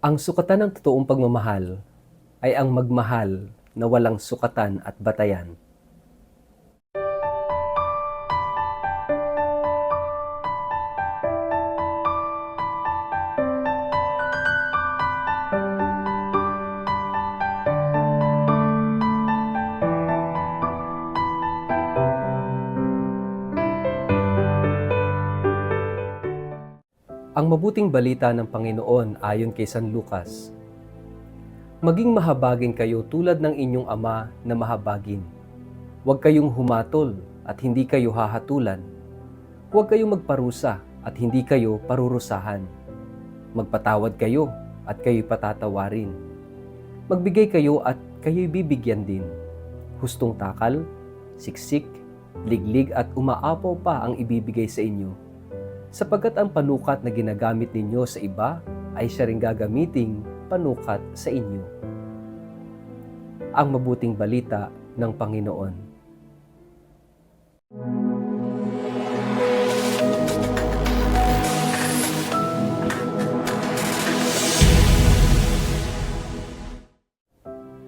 Ang sukatan ng totoong pagmamahal ay ang magmahal na walang sukatan at batayan. Ang mabuting balita ng Panginoon ayon kay San Lucas. Maging mahabagin kayo tulad ng inyong ama na mahabagin. Huwag kayong humatol at hindi kayo hahatulan. Huwag kayong magparusa at hindi kayo parurusahan. Magpatawad kayo at kayo'y patatawarin. Magbigay kayo at kayo'y bibigyan din. Hustong takal, siksik, liglig at umaapaw pa ang ibibigay sa inyo. Sapagkat ang panukat na ginagamit ninyo sa iba ay siya ring gagamiting panukat sa inyo. Ang mabuting balita ng Panginoon.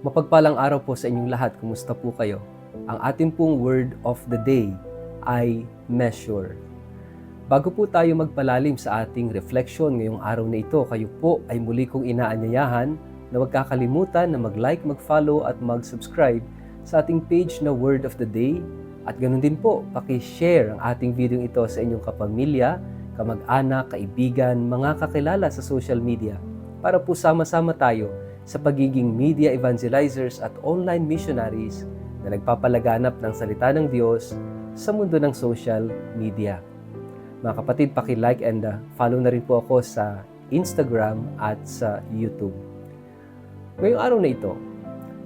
Mapagpalang araw po sa inyong lahat. Kumusta po kayo? Ang ating pong word of the day ay measure. Bago po tayo magpalalim sa ating reflection ngayong araw na ito, kayo po ay muli kong inaanyayahan na huwag kakalimutan na mag-like, mag-follow at mag-subscribe sa ating page na Word of the Day. At ganoon din po, paki-share ang ating video ito sa inyong kapamilya, kamag-anak, kaibigan, mga kakilala sa social media para po sama-sama tayo sa pagiging media evangelizers at online missionaries na nagpapalaganap ng salita ng Diyos sa mundo ng social media. Mga kapatid, paki-like and follow na rin po ako sa Instagram at sa YouTube. Ngayong araw na ito,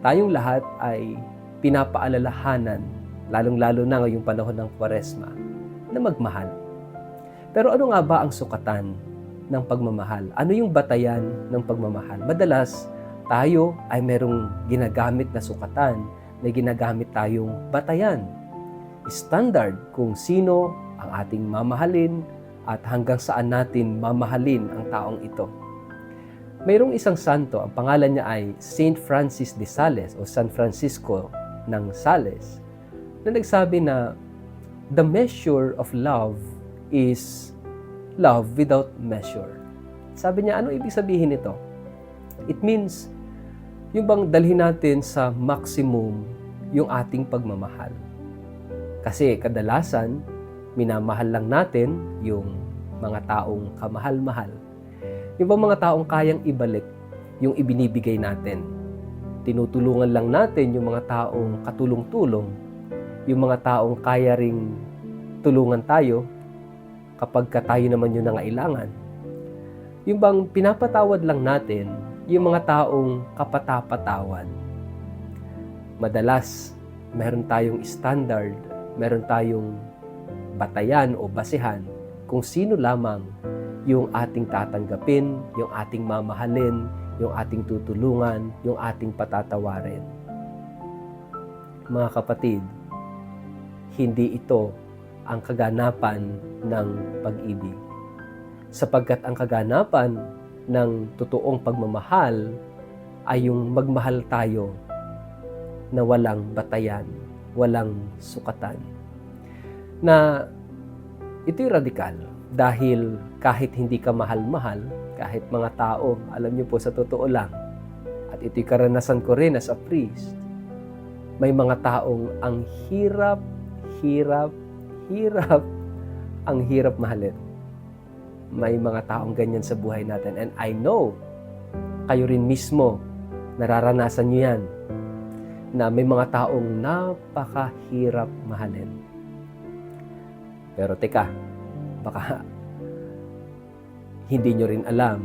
tayong lahat ay pinapaalalahanan, lalong-lalo na ngayong panahon ng Kwaresma, na magmahal. Pero ano nga ba ang sukatan ng pagmamahal? Ano yung batayan ng pagmamahal? Madalas, tayo ay merong ginagamit na sukatan, may ginagamit tayong batayan. Standard kung sino ang ating mamahalin at hanggang saan natin mamahalin ang taong ito. Mayroong isang santo, ang pangalan niya ay Saint Francis de Sales o San Francisco ng Sales, na nagsabi na the measure of love is love without measure. Sabi niya, ano ibig sabihin nito? It means, yung bang dalhin natin sa maximum yung ating pagmamahal. Kasi kadalasan, minamahal lang natin yung mga taong kamahal-mahal. Yung bang mga taong kayang ibalik yung ibinibigay natin. Tinutulungan lang natin yung mga taong katulong-tulong, yung mga taong kaya ring tulungan tayo kapag tayo naman yung nangailangan. Yung bang pinapatawad lang natin yung mga taong kapatapatawad. Madalas, meron tayong standard, meron tayong batayan o basehan kung sino lamang yung ating tatanggapin, yung ating mamahalin, yung ating tutulungan, yung ating patatawarin. Mga kapatid, hindi ito ang kaganapan ng pag-ibig. Sapagkat ang kaganapan ng totoong pagmamahal ay yung magmahal tayo na walang batayan, walang sukatan. Na ito'y radikal dahil kahit hindi ka mahal-mahal, kahit mga tao, alam niyo po sa totoo lang, at ito'y karanasan ko rin as a priest, may mga taong ang hirap mahalin. May mga taong ganyan sa buhay natin. And I know, kayo rin mismo, nararanasan niyo yan, na may mga taong napakahirap mahalin. Pero teka, baka hindi nyo rin alam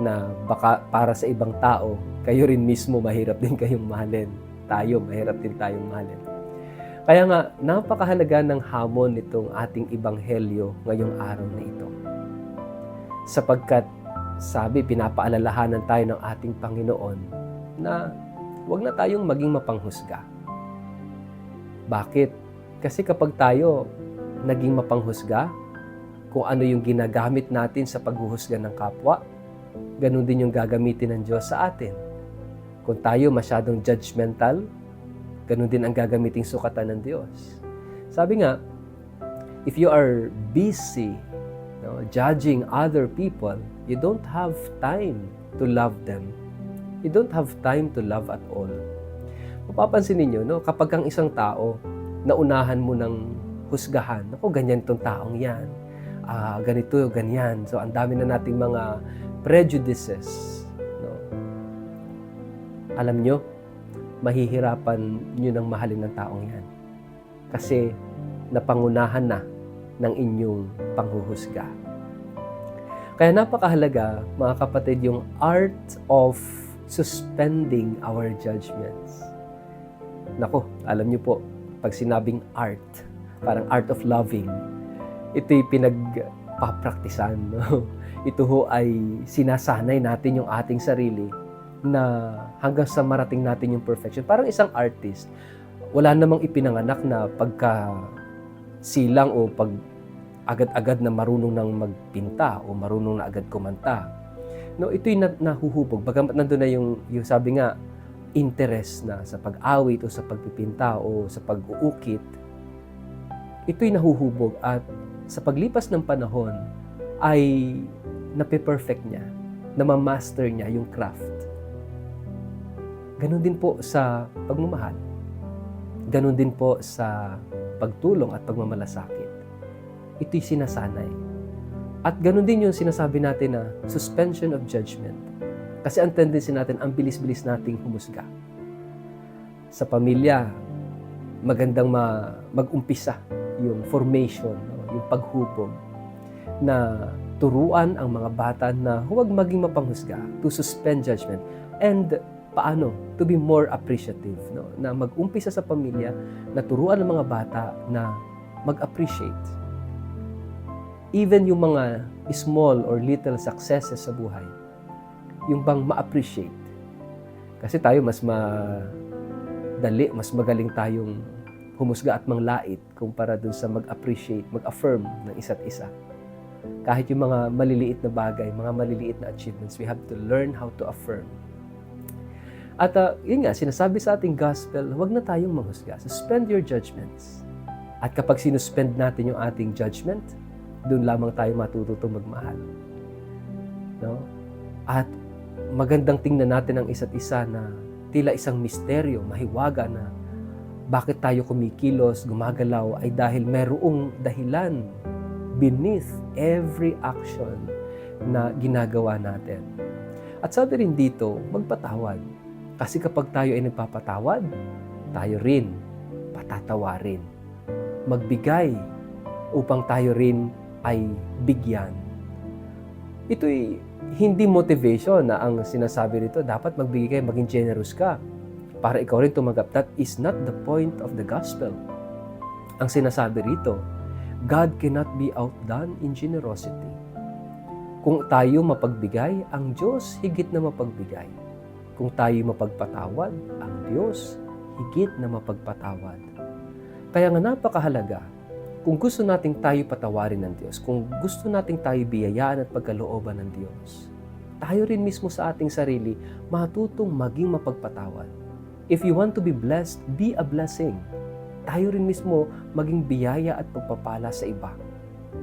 na baka para sa ibang tao, kayo rin mismo mahirap din kayong mahalin. Tayo, mahirap din tayong mahalin. Kaya nga, napakahalaga ng hamon nitong ating ebanghelyo ngayong araw na ito. Sapagkat, sabi, pinapaalalahanan tayo ng ating Panginoon na huwag na tayong maging mapanghusga. Bakit? Kasi kapag tayo naging mapanghusga, kung ano yung ginagamit natin sa paghuhusga ng kapwa, ganun din yung gagamitin ng Diyos sa atin. Kung tayo masyadong judgmental, ganun din ang gagamiting sukatan ng Diyos. Sabi nga, if you are busy judging other people, you don't have time to love them. You don't have time to love at all. Mapapansin ninyo, kapag ang isang tao, naunahan mo ng husgahan, ganyan itong taong yan, ganito, ganyan. So, ang dami na nating mga prejudices. Alam nyo, mahihirapan nyo ng mahalin ng taong yan. Kasi napangunahan na ng inyong panghuhusga. Kaya napakahalaga, mga kapatid, yung art of suspending our judgments. Nako, alam niyo po, pag sinabing art, parang art of loving, ito'y pinagpapraktisan. Ito ho ay sinasanay natin yung ating sarili na hanggang sa marating natin yung perfection. Parang isang artist, wala namang ipinanganak na pagka silang o pag agad-agad na marunong nang magpinta o marunong na agad kumanta. Ito'y nahuhubog. Bagamat nandun na yung sabi nga, interest na sa pag-awit o sa pagpipinta o sa pag-uukit, ito'y nahuhubog at sa paglipas ng panahon ay nape-perfect niya, namamaster niya yung craft. Ganon din po sa pagmamahal. Ganon din po sa pagtulong at pagmamalasakit. Ito'y sinasanay. At ganon din yung sinasabi natin na suspension of judgment. Kasi ang tendency natin, ang bilis-bilis nating humusga. Sa pamilya, magandang mag-umpisa yung formation, yung paghubog, na turuan ang mga bata na huwag maging mapanghusga, to suspend judgment, and paano to be more appreciative, na mag-umpisa sa pamilya, na turuan ang mga bata na mag-appreciate. Even yung mga small or little successes sa buhay, yung bang ma-appreciate. Kasi tayo mas magaling tayong humusga at manglait kumpara dun sa mag-appreciate, mag-affirm ng isa't isa. Kahit yung mga maliliit na bagay, mga maliliit na achievements, we have to learn how to affirm. At yun nga, sinasabi sa ating gospel, huwag na tayong manghusga. Suspend your judgments. At kapag sinuspend natin yung ating judgment, doon lamang tayo matututong magmahal. At magandang tingnan natin ang isa't isa na tila isang misteryo, mahiwaga na bakit tayo kumikilos, gumagalaw ay dahil mayroong dahilan beneath every action na ginagawa natin. At sabi rin dito, magpatawad. Kasi kapag tayo ay nagpapatawad, tayo rin patatawarin. Magbigay upang tayo rin ay bigyan. Ito'y hindi motivation na ang sinasabi rito, dapat magbigay kayo, maging generous ka para ikaw rin tumanggap. That is not the point of the gospel. Ang sinasabi rito, God cannot be outdone in generosity. Kung tayo mapagbigay, ang Diyos higit na mapagbigay. Kung tayo mapagpatawad, ang Diyos higit na mapagpatawad. Kaya nga napakahalaga, kung gusto nating tayo patawarin ng Diyos, kung gusto nating tayo biyayaan at pagkalooban ng Diyos, tayo rin mismo sa ating sarili matutong maging mapagpatawad. If you want to be blessed, be a blessing. Tayo rin mismo maging biyaya at pagpapala sa iba.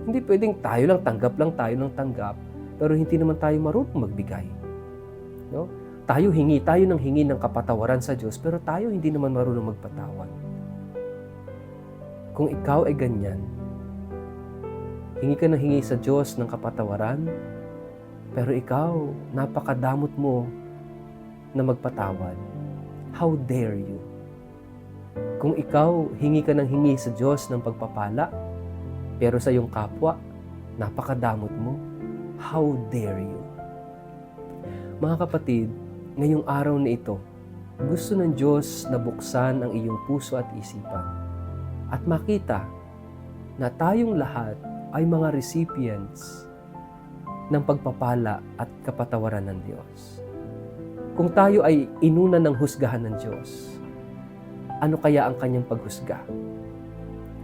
Hindi pwedeng tayo lang tanggap, pero hindi naman tayo marunong magbigay. Tayo ng hingi ng kapatawaran sa Diyos, pero tayo hindi naman marunong magpatawad. Kung ikaw ay ganyan, hingi ka ng hingi sa Diyos ng kapatawaran, pero ikaw, napakadamot mo na magpatawad. How dare you? Kung ikaw, hingi ka ng hingi sa Diyos ng pagpapala, pero sa iyong kapwa, napakadamot mo. How dare you? Mga kapatid, ngayong araw na ito, gusto ng Diyos na buksan ang iyong puso at isipan at makita na tayong lahat ay mga recipients ng pagpapala at kapatawaran ng Diyos. Kung tayo ay inuna ng husgahan ng Diyos, ano kaya ang kanyang paghusga?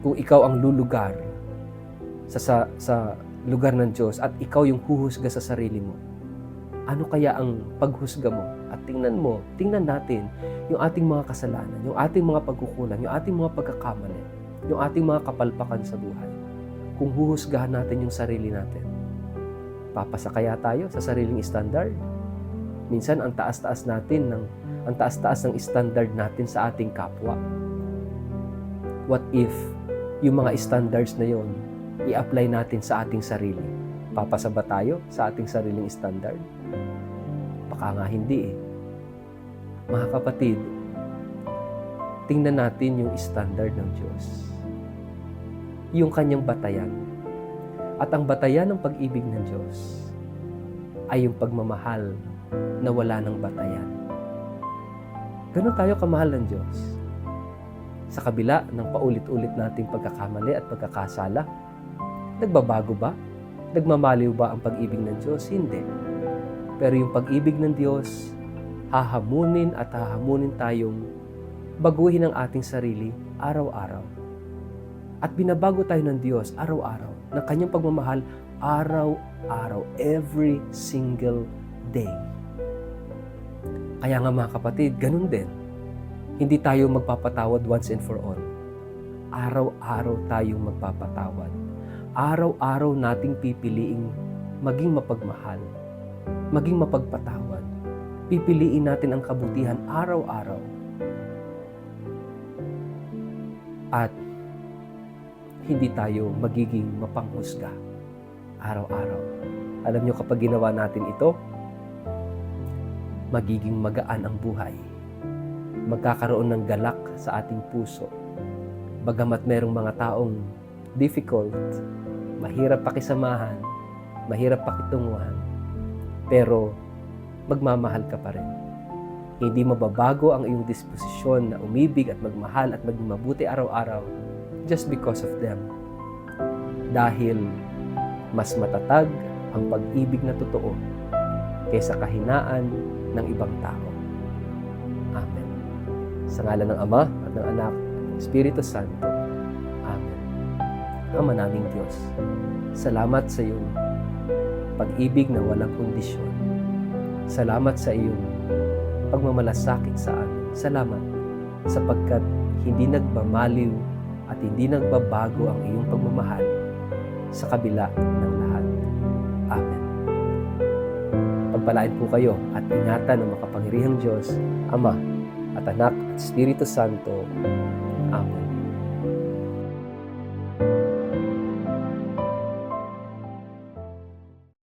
Kung ikaw ang lulugar sa lugar ng Diyos at ikaw yung huhusga sa sarili mo, Ano kaya ang paghusga mo? At tingnan natin yung ating mga kasalanan, yung ating mga pagkukulang, yung ating mga pagkakamali, yung ating mga kapalpakan sa buhay. Kung huhusgahan natin yung sarili natin, papasa kaya tayo sa sariling standard? Minsan ang taas-taas ng standard natin sa ating kapwa. What if yung mga standards na yon i-apply natin sa ating sarili? Papasa ba tayo sa ating sariling standard? Baka nga hindi eh. Mga kapatid, tingnan natin yung standard ng Diyos. Yung kanyang batayan. At ang batayan ng pag-ibig ng Diyos ay yung pagmamahal na wala ng batayan. Ganun tayo kamahal ng Diyos. Sa kabila ng paulit-ulit nating pagkakamali at pagkakasala, nagbabago ba? Nagmamaliw ba ang pag-ibig ng Diyos? Hindi. Pero yung pag-ibig ng Diyos, hahamunin tayong baguhin ang ating sarili araw-araw. At binabago tayo ng Diyos araw-araw, ng kanyang pagmamahal araw-araw, every single day. Kaya nga mga kapatid, ganun din. Hindi tayo magpapatawad once and for all. Araw-araw tayong magpapatawad. Araw-araw nating pipiliing maging mapagmahal, maging mapagpatawad. Pipiliin natin ang kabutihan araw-araw. At hindi tayo magiging mapanghusga araw-araw. Alam nyo, kapag ginawa natin ito, magiging magaan ang buhay. Magkakaroon ng galak sa ating puso. Bagamat merong mga taong difficult, mahirap pakisamahan, mahirap pakitunguhan, pero magmamahal ka pa rin. Hindi mababago ang iyong disposisyon na umibig at magmahal at maging mabuti araw-araw just because of them. Dahil mas matatag ang pag-ibig na totoo kaysa kahinaan ng ibang tao. Amen. Sa ngalan ng Ama at ng Anak, Espiritu Santo. Amen. Ama naming Diyos, salamat sa iyong pag-ibig na walang kondisyon. Salamat sa iyong pagmamalasakit sa amin. Salamat sapagkat hindi nagmamaliw at hindi nagbabago ang iyong pagmamahal sa kabila ng lahat. Amen. Pagpalain po kayo at ingatan ng makapangyarihang Diyos, Ama at Anak at Espiritu Santo. Amen.